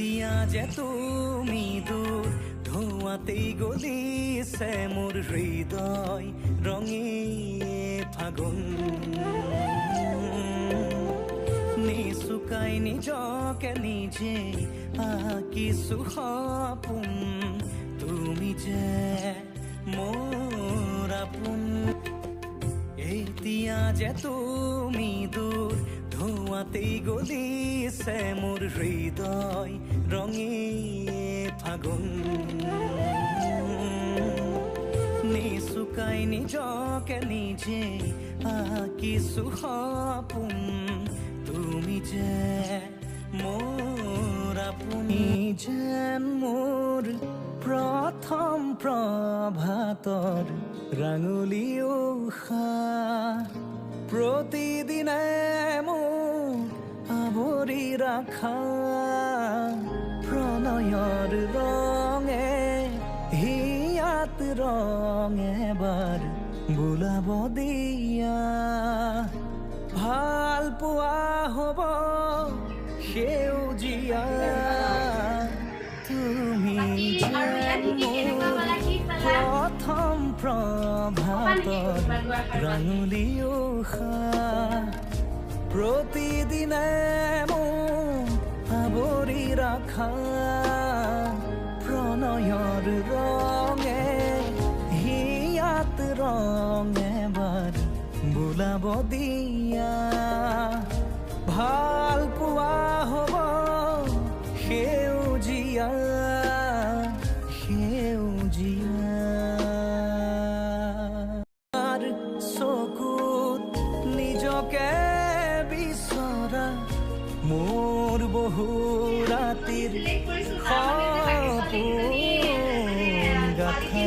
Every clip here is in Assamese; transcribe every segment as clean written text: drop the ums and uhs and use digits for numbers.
এতিয়া যে তুমি দূৰ ধোঁৱাতেই গলিছে মোৰ হৃদয় ৰঙী ফাগুন নিচুকাই নিজকে নিজে আঁকিছো সপোন তুমি যে মোৰ আপোন এতিয়া যে তুমি দূৰ ধোঁৱাতেই গলিছে মোৰ হৃদয় ৰঙী ফাগুন নিচুকাই নিজকে নিজে আঁকিছো সপোন তুমি যে মোৰ আপুনি যেন মোৰ প্ৰথম প্ৰভাতৰ ৰাঙলী উশাহ প্ৰতিদিনে মোক আৱৰি ৰাখা প্ৰণয়ৰ ৰঙে হিয়াত ৰং এবাৰ বোলাব দিয়া ভাল পোৱা হ'ব সেউজীয়া তুমি যেন মোৰ প্ৰথম প্ৰভাতৰ ৰাঙলী উশাহ প্ৰতিদিনে মোক আৱৰি ৰাখা প্ৰণয়ৰ ৰঙে হিয়াত ৰং এবাৰ বোলাব দিয়া ভাল পোৱা হ'ব সেউজীয়া সেউজীয়া চকুত নিজকে বিচৰা মোৰ বহু ৰাতিৰ সপোন গাথা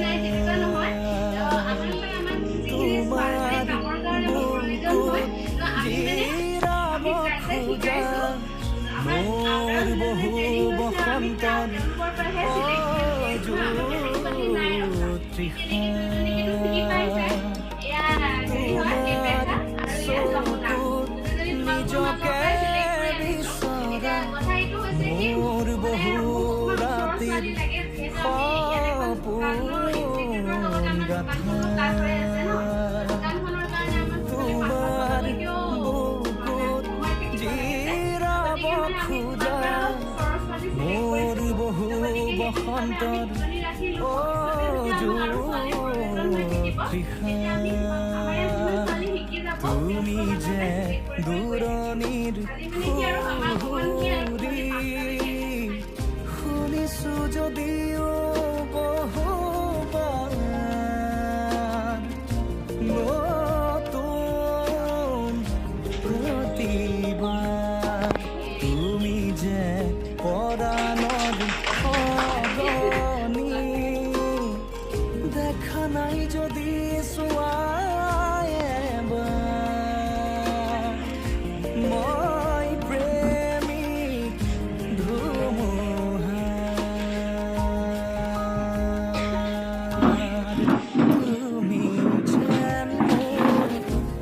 তোমাৰ বুকুত জিৰাব খোজা মোৰ বহু বসন্তৰ তৃষা তোমাৰ চকুত নিজকে বিচৰা মোৰ বহু ৰাতিৰ সপোন গাথা তোমাৰ বুকুত জিৰাব খোজা মোৰ বহু বসন্তৰ তুমি যে দূৰণিৰ সুৰি শুনিছো যদিও বহুবাৰ নতুন প্ৰতিবাৰ তুমি যে পৰাণৰ সগনি দেখা নাই যদি চোৱা মই প্ৰেমিক ধুমুহাৰ তুমি যেন মোৰ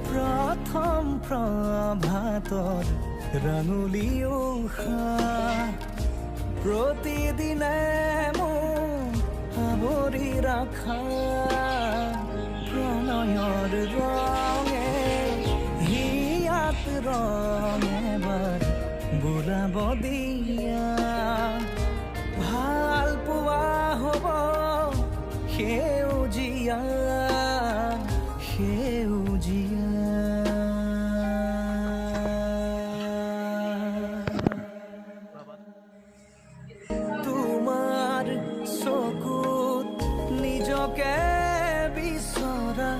প্ৰথম প্ৰভাতৰ ৰাঙলী উশাহ প্ৰতিদিনে মোক আৱৰি ৰাখা প্ৰণয়ৰ ৰঙে হিয়াত ৰং এবাৰ বোলাব দিয়া ভাল পোৱা হ'ব সেউজীয়া সেউজীয়া তোমাৰ চকুত নিজকে বিচৰা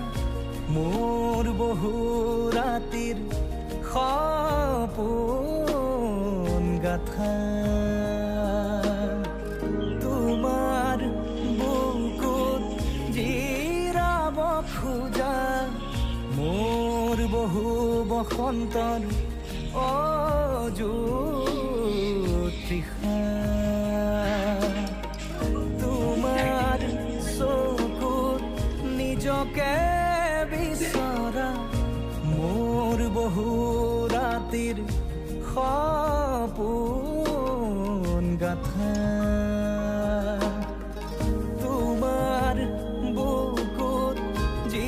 মোৰ বহু ৰাতিৰ সপোন গাথা তোমাৰ বুকুত জিৰাব খোজা মোৰ বহু বসন্তৰ তৃষা তোমাৰ চকুত নিজকে বিচৰা মোৰ বহু ৰাতিৰ সপোন কথা